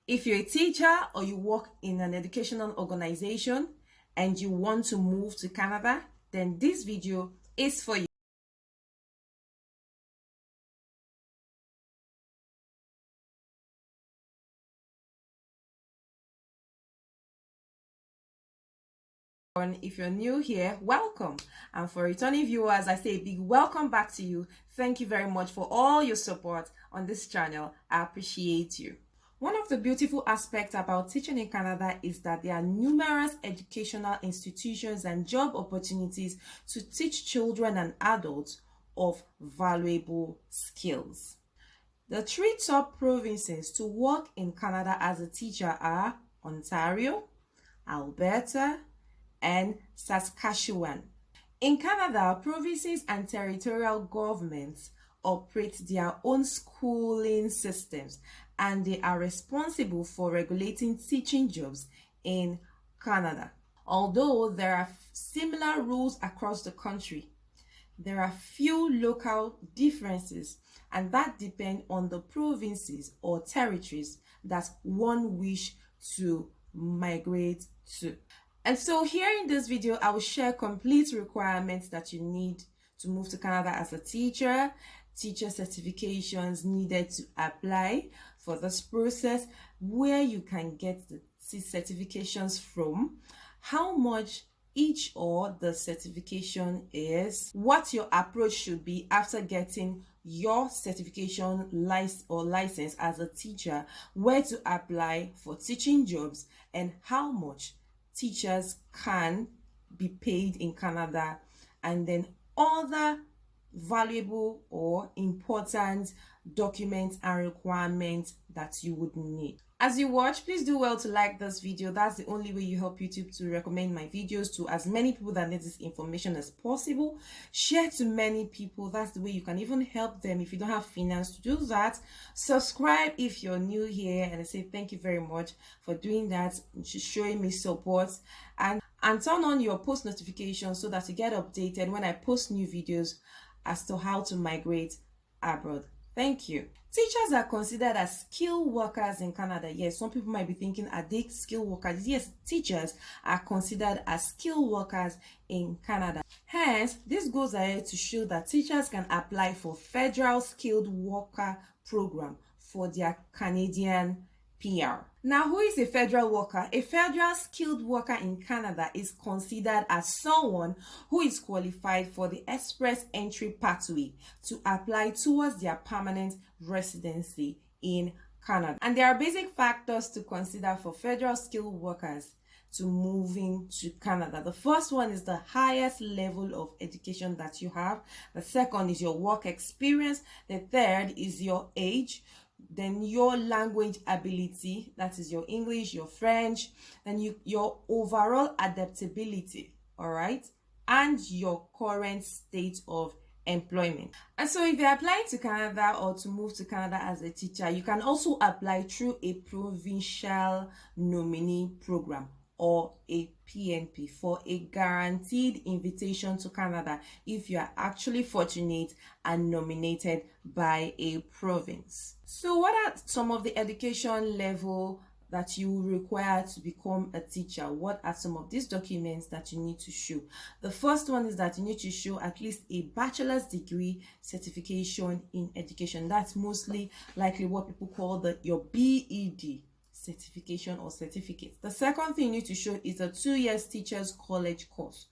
If you're a teacher or you work in an educational organization and you want to move to Canada, then this video is for you. If you're new here, welcome. And for returning viewers, I say a big welcome back to you. Thank you very much for all your support on this channel. I appreciate you. One of the beautiful aspects about teaching in Canada is that there are numerous educational institutions and job opportunities to teach children and adults of valuable skills. The three top provinces to work in Canada as a teacher are Ontario, Alberta, and Saskatchewan. In Canada, provinces and territorial governments operate their own schooling systems, and they are responsible for regulating teaching jobs in Canada. Although there are similar rules across the country, there are few local differences, and that depend on the provinces or territories that one wish to migrate to. And so here in this video, I will share complete requirements that you need to move to Canada as a teacher, teacher certifications needed to apply for this process, where you can get the certifications from, how much each or the certification is, what your approach should be after getting your certification license as a teacher, where to apply for teaching jobs, and how much teachers can be paid in Canada, and then other valuable or important documents and requirements that you would need. As you watch, please do well to like this video. That's the only way you help YouTube to recommend my videos to as many people that need this information as possible. Share to many people. That's the way you can even help them if you don't have finance to do that. Subscribe if you're new here, and I say thank you very much for doing that, showing me support, and turn on your post notifications so that you get updated when I post new videos as to how to migrate abroad. Thank you. Teachers are considered as skilled workers in Canada. Yes, some people might be thinking, are they skilled workers? Yes, teachers are considered as skilled workers in Canada. Hence, this goes ahead to show that teachers can apply for federal skilled worker program for their Canadian PR. Now, who is a federal worker? A federal skilled worker in Canada is considered as someone who is qualified for the express entry pathway to apply towards their permanent residency in Canada. And there are basic factors to consider for federal skilled workers to moving to Canada. The first one is the highest level of education that you have. The second is your work experience. The third is your age. Then your language ability, that is your English, your French, then your overall adaptability, all right, and your current state of employment. And so if you're applying to Canada or to move to Canada as a teacher, you can also apply through a provincial nominee program or a PNP for a guaranteed invitation to Canada if you are actually fortunate and nominated by a province. So what are some of the education level that you require to become a teacher? What are some of these documents that you need to show? The first one is that you need to show at least a bachelor's degree certification in education. That's mostly likely what people call your BEd certification or certificate. The second thing you need to show is a 2 years teachers college course,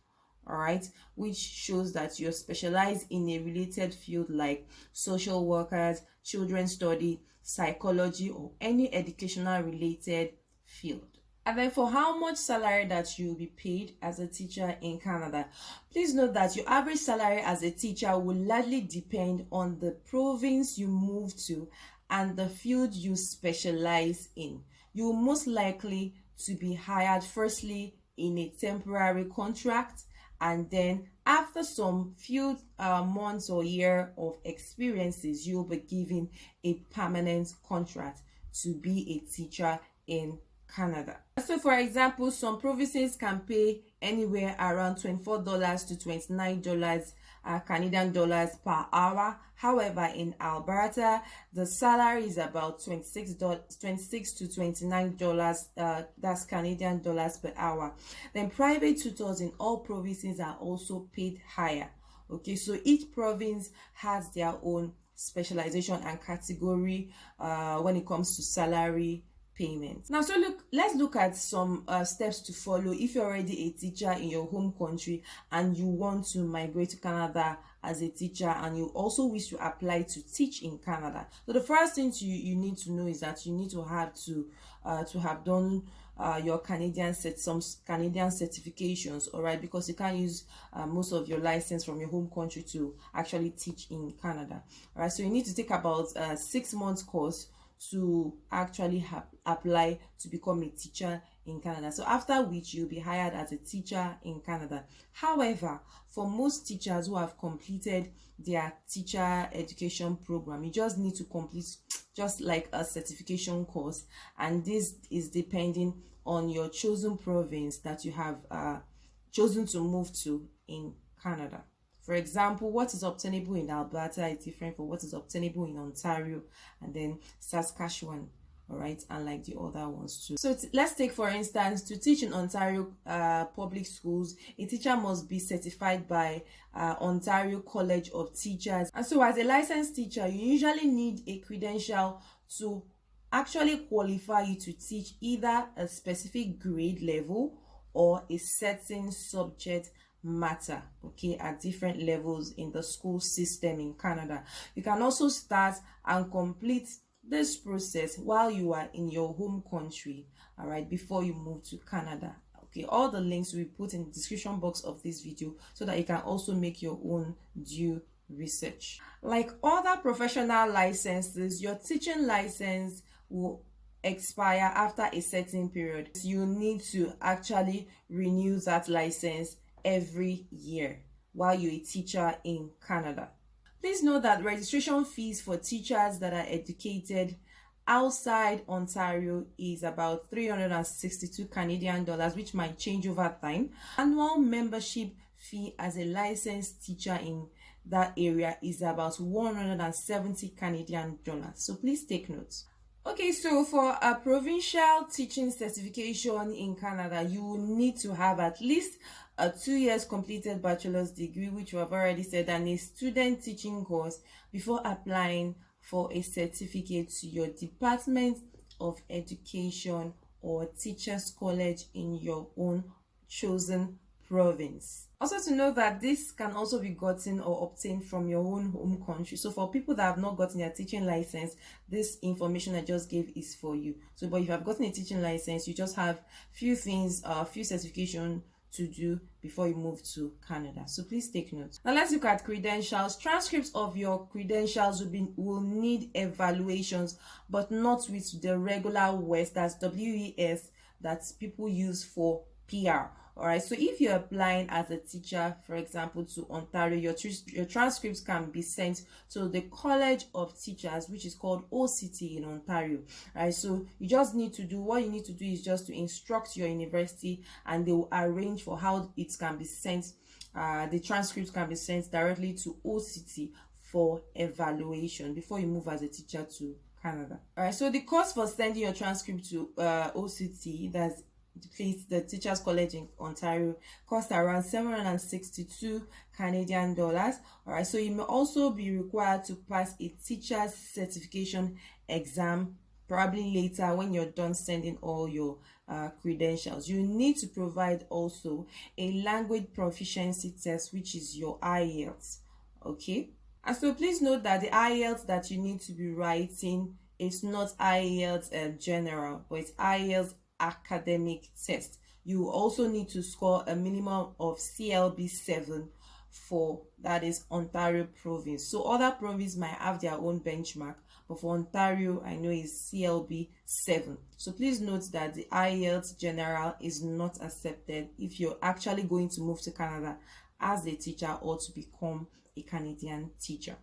all right, which shows that you're specialized in a related field like social workers, children's study, psychology, or any educational related field. And then for how much salary that you'll be paid as a teacher in Canada, please note that your average salary as a teacher will largely depend on the province you move to and the field you specialize in. You're most likely to be hired firstly in a temporary contract, and then after some few months or year of experiences, you'll be given a permanent contract to be a teacher in Canada. So for example, some provinces can pay anywhere around $24 to $29 Canadian dollars per hour. However, in Alberta, the salary is about $26 to $29, that's Canadian dollars per hour. Then private tutors in all provinces are also paid higher. Okay, so each province has their own specialization and category when it comes to salary payments. Now, so let's look at some steps to follow if you're already a teacher in your home country and you want to migrate to Canada as a teacher, and you also wish to apply to teach in Canada. So the first thing you need to know is that you need to have done your some Canadian certifications, all right, because you can't use most of your license from your home country to actually teach in Canada. All right, so you need to take about 6 months course to actually apply to become a teacher in Canada. So after which you'll be hired as a teacher in Canada. However, for most teachers who have completed their teacher education program, you just need to complete just like a certification course, and this is depending on your chosen province that you have chosen to move to in Canada. For example, what is obtainable in Alberta is different from what is obtainable in Ontario and then Saskatchewan, all right, and like the other ones too. So let's take, for instance, to teach in Ontario public schools, a teacher must be certified by Ontario College of Teachers. And so as a licensed teacher, you usually need a credential to actually qualify you to teach either a specific grade level or a certain subject matter, okay, at different levels in the school system in Canada. You can also start and complete this process while you are in your home country, all right, before you move to Canada. Okay, all the links we put in the description box of this video so that you can also make your own due research. Like other professional licenses, your teaching license will expire after a certain period. You need to actually renew that license every year while you're a teacher in Canada. Please note that registration fees for teachers that are educated outside Ontario is about 362 Canadian dollars, which might change over time. Annual membership fee as a licensed teacher in that area is about 170 Canadian dollars. So please take note. Okay, so for a provincial teaching certification in Canada, you will need to have at least a 2 years completed bachelor's degree, which we have already said, and a student teaching course before applying for a certificate to your Department of Education or Teachers College in your own chosen province. Also to know that this can also be gotten or obtained from your own home country. So for people that have not gotten their teaching license, this information I just gave is for you. So but if you have gotten a teaching license, you just have few things, few certification to do before you move to Canada. So please take note. Now let's look at credentials. Transcripts of your credentials will need evaluations, but not with the regular WES, that's WES, that people use for PR. All right, so if you're applying as a teacher, for example, to Ontario, your transcripts can be sent to the College of Teachers, which is called OCT in Ontario. All right, so you just need to do, what you need to do is just to instruct your university, and they will arrange for how it can be sent. The transcripts can be sent directly to OCT for evaluation before you move as a teacher to Canada. All right, so the cost for sending your transcript to OCT, that's the Teachers College in Ontario, costs around 762 Canadian dollars. All right, so you may also be required to pass a teacher's certification exam probably later when you're done sending all your credentials. You need to provide also a language proficiency test, which is your IELTS. Okay, and so please note that the IELTS that you need to be writing is not IELTS general, but it's IELTS academic test. You also need to score a minimum of CLB 7 for, that is, Ontario province. So other provinces might have their own benchmark, but for Ontario I know is CLB 7. So please note that the IELTS general is not accepted if you're actually going to move to Canada as a teacher or to become a Canadian teacher.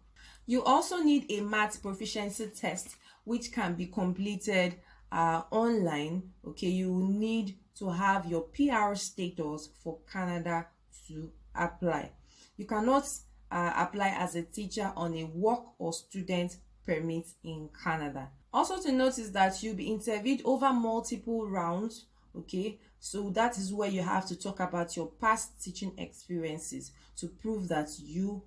You also need a math proficiency test, which can be completed online. Okay, you will need to have your PR status for Canada to apply. You cannot apply as a teacher on a work or student permit in Canada. Also to notice that you'll be interviewed over multiple rounds. Okay, so that is where you have to talk about your past teaching experiences to prove that you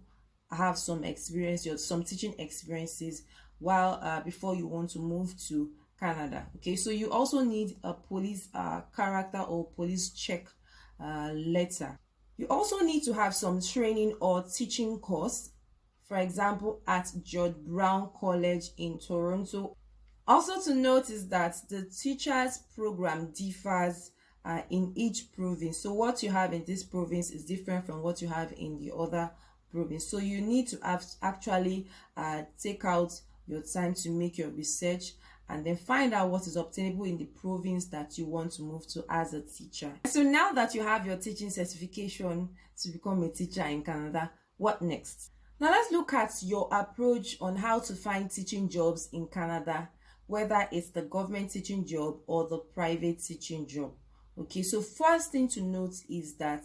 have some experience, some teaching experiences while before you want to move to Canada. Okay, so you also need a police character or police check letter. You also need to have some training or teaching course, for example, at George Brown College in Toronto. Also to note is that the teachers program differs in each province. So what you have in this province is different from what you have in the other province. So you need to actually take out your time to make your research and then find out what is obtainable in the province that you want to move to as a teacher. So now that you have your teaching certification to become a teacher in Canada, what next? Now let's look at your approach on how to find teaching jobs in Canada, whether it's the government teaching job or the private teaching job. Okay, so first thing to note is that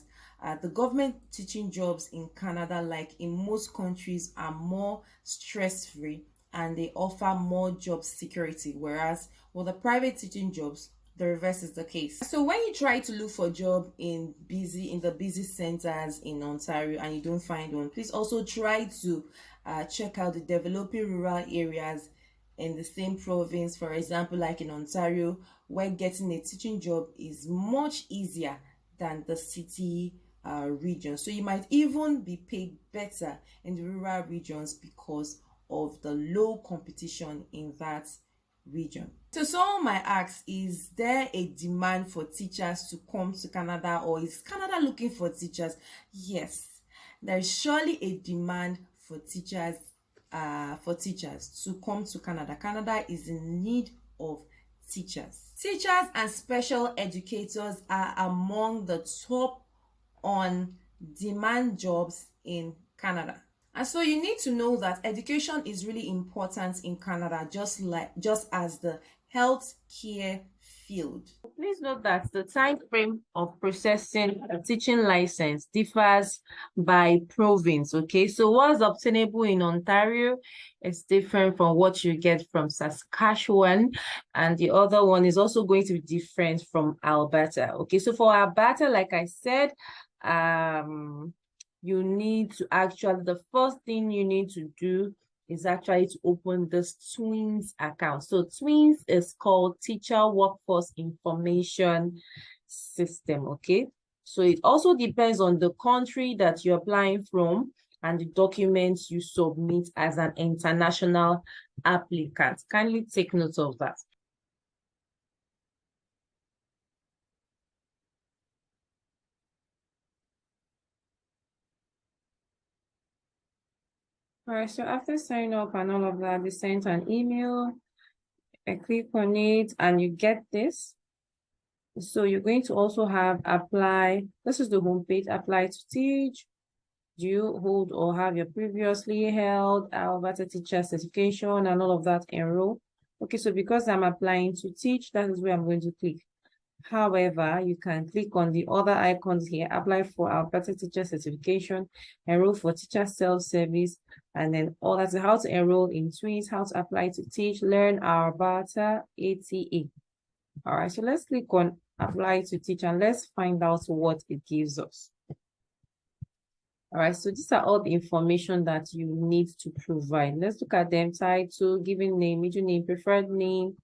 the government teaching jobs in Canada, like in most countries, are more stress-free and they offer more job security, whereas with the private teaching jobs, the reverse is the case. So when you try to look for a job in the busy centers in Ontario and you don't find one, please also try to check out the developing rural areas in the same province. For example, like in Ontario, where getting a teaching job is much easier than the city region. So you might even be paid better in the rural regions because of the low competition in that region. So someone might ask, is there a demand for teachers to come to Canada, or is Canada looking for teachers? Yes, there is surely a demand for teachers to come to Canada. Canada is in need of teachers. Teachers and special educators are among the top on demand jobs in Canada. And so you need to know that education is really important in Canada, just as the health care field. Please note that the time frame of processing a teaching license differs by province. Okay, so what's obtainable in Ontario is different from what you get from Saskatchewan, and the other one is also going to be different from Alberta. Okay, so for Alberta, like I said, you need to the first thing you need to do is actually to open this TWINS account. So TWINS is called Teacher Workforce Information System, okay? So it also depends on the country that you're applying from and the documents you submit as an international applicant. Kindly take note of that. All right, so after signing up and all of that, they sent an email. I click on it and you get this. So you're going to also have apply. This is the homepage, apply to teach. Do you hold or have your previously held ALBERTA teacher certification and all of that, enroll? Okay, so because I'm applying to teach, that is where I'm going to click. However, you can click on the other icons here, apply for ALBERTA teacher certification, enroll for teacher self-service, and then all that's how to enroll in TWINS, how to apply to teach, learn ALBERTA ATA. All right, so let's click on apply to teach and let's find out what it gives us. All right, so these are all the information that you need to provide. Let's look at them: title, given name, middle name, preferred name,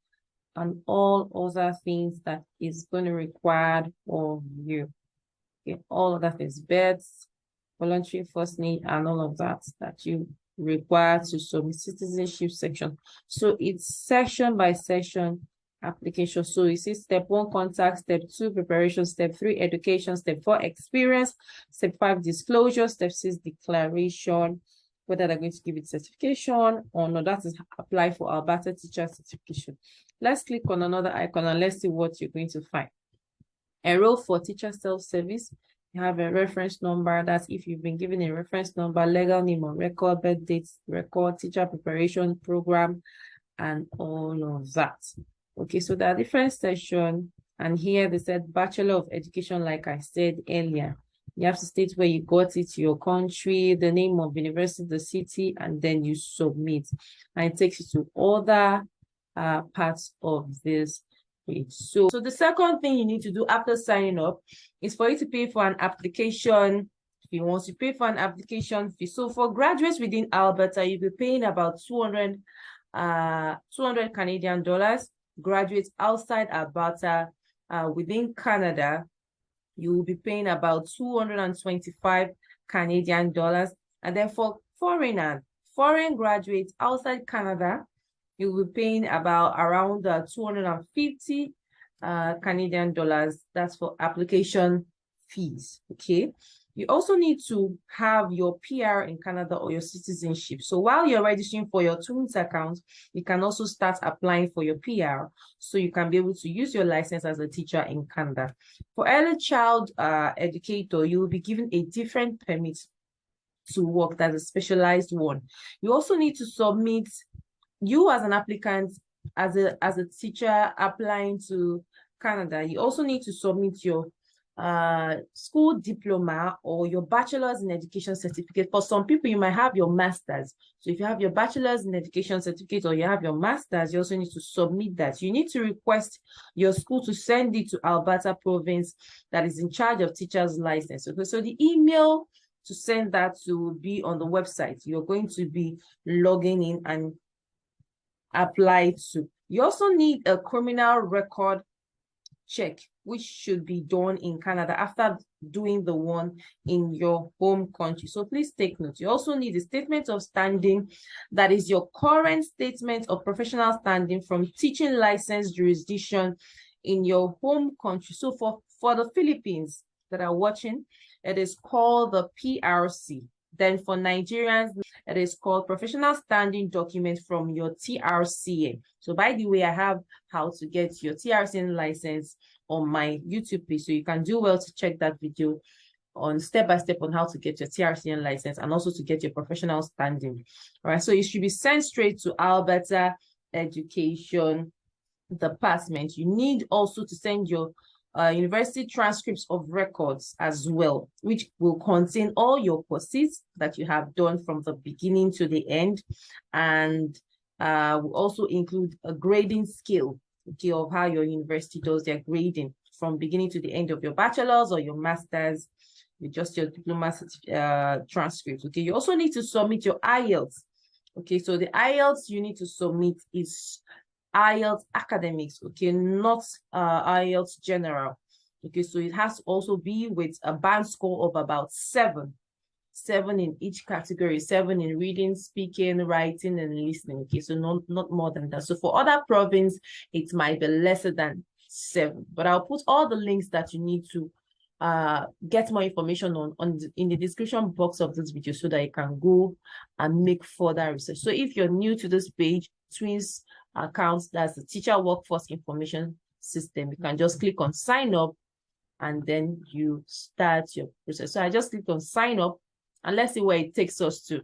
and all other things that is going to require of you. Okay, all of that is births, voluntary first name, and all of that you require to submit citizenship section. So it's section by section application. So you see step 1, contact, step 2, preparation, step 3, education, step 4, experience, step 5, disclosure, step 6, declaration, whether they're going to give it certification or not. That is apply for ALBERTA teacher certification. Let's click on another icon and let's see what you're going to find. Enroll for teacher self-service. You have a reference number. That's if you've been given a reference number, legal name on record, birth dates, record, teacher preparation program, and all of that. Okay, so there are different sections, and here they said Bachelor of Education, like I said earlier. You have to state where you got it, your country, the name of university, the city, and then you submit. And it takes you to other parts of this page. So the second thing you need to do after signing up is for you to pay for an application fee. Once you pay for an application fee, so for graduates within Alberta, you'll be paying about 200 Canadian dollars. Graduates outside Alberta, within Canada, you will be paying about 225 Canadian dollars. And then for foreign graduates outside Canada, you will be paying about around 250 Canadian dollars. That's for application fees. Okay. You also need to have your PR in Canada or your citizenship. So while you're registering for your Twins account, you can also start applying for your PR, so you can be able to use your license as a teacher in Canada. For early child educator, you will be given a different permit to work. That's a specialized one. You also need to submit, you as an applicant, as a teacher applying to Canada, you also need to submit your school diploma or your bachelor's in education certificate. For some people, you might have your master's. So if you have your bachelor's in education certificate or you have your master's, you also need to submit that. You need to request your school to send it to Alberta province that is in charge of teachers' license. Okay, so the email to send that to will be on the website. You're going to be logging in and apply to. You also need a criminal record check, which should be done in Canada after doing the one in your home country. So please take note. You also need a statement of standing, that is your current statement of professional standing from teaching license jurisdiction in your home country. So for the Philippines that are watching, it is called the PRC. Then for Nigerians, it is called professional standing document from your TRCN. So by the way, I have how to get your TRCN license on my YouTube page. So you can do well to check that video on step-by-step on how to get your TRCN license and also to get your professional standing. All right, so it should be sent straight to Alberta Education Department. You need also to send your university transcripts of records as well, which will contain all your courses that you have done from the beginning to the end, and will also include a grading scale, okay, of how your university does their grading from beginning to the end of your bachelor's or your master's with just your diploma transcript. Okay, you also need to submit your IELTS. Okay, so the IELTS you need to submit is IELTS academics, okay, not IELTS general. Okay, so it has to also be with a band score of about 7 in each category, 7 in reading, speaking, writing, and listening. Okay, so not more than that. So for other province, it might be lesser than 7, but I'll put all the links that you need to get more information in the description box of this video, so that you can go and make further research. So if you're new to this page, Twins accounts, that's the teacher workforce information system, you can just click on sign up and then you start your process. So I just clicked on sign up and let's see where it takes us to.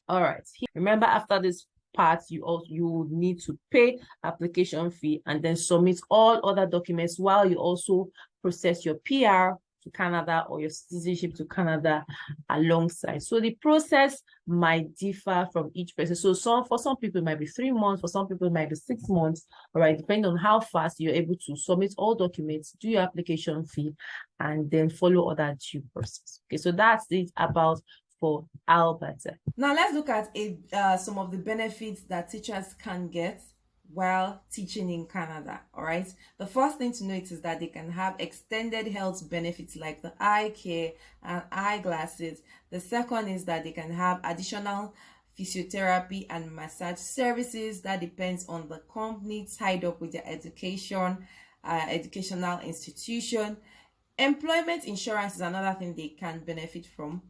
All right, remember, after this part, you need to pay application fee and then submit all other documents while you also process your PR to Canada or your citizenship to Canada alongside. So the process might differ from each person. So for some people it might be 3 months, for some people it might be 6 months, all right, depending on how fast you're able to submit all documents, do your application fee, and then follow other due process. Okay, so that's it about for Alberta. Now let's look at some of the benefits that teachers can get while teaching in Canada. All right, the first thing to note is that they can have extended health benefits like the eye care and eyeglasses. The second is that they can have additional physiotherapy and massage services. That depends on the company tied up with their educational institution. Employment insurance is another thing they can benefit from.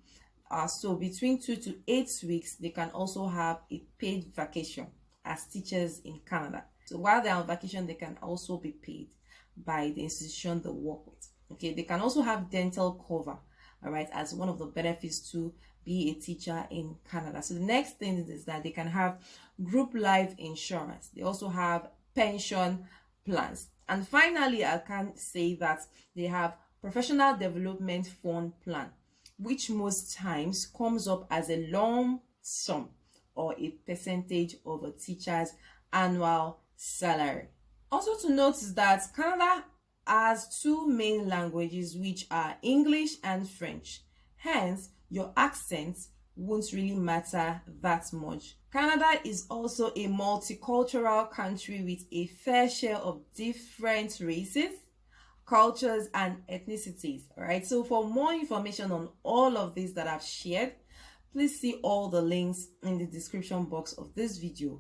So between 2 to 8 weeks, they can also have a paid vacation as teachers in Canada. So while they're on vacation, they can also be paid by the institution they work with. Okay, they can also have dental cover, all right, as one of the benefits to be a teacher in Canada. So the next thing is that they can have group life insurance. They also have pension plans. And finally, I can say that they have professional development fund plan, which most times comes up as a lump sum or a percentage of a teacher's annual salary. Also to note is that Canada has two main languages, which are English and French. Hence, your accent won't really matter that much. Canada is also a multicultural country with a fair share of different races, cultures, and ethnicities. All right, so for more information on all of these that I've shared, please see all the links in the description box of this video.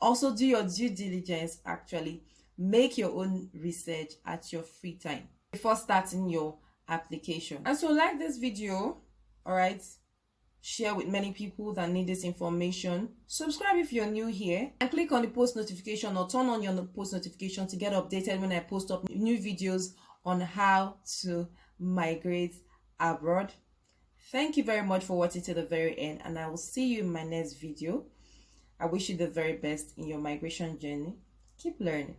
Also, do your due diligence, actually make your own research at your free time before starting your application. And so, like this video, all right, share with many people that need this information. Subscribe if you're new here, and click on the post notification or turn on your post notification to get updated when I post up new videos on how to migrate abroad. Thank you very much for watching to the very end, and I will see you in my next video. I wish you the very best in your migration journey. Keep learning.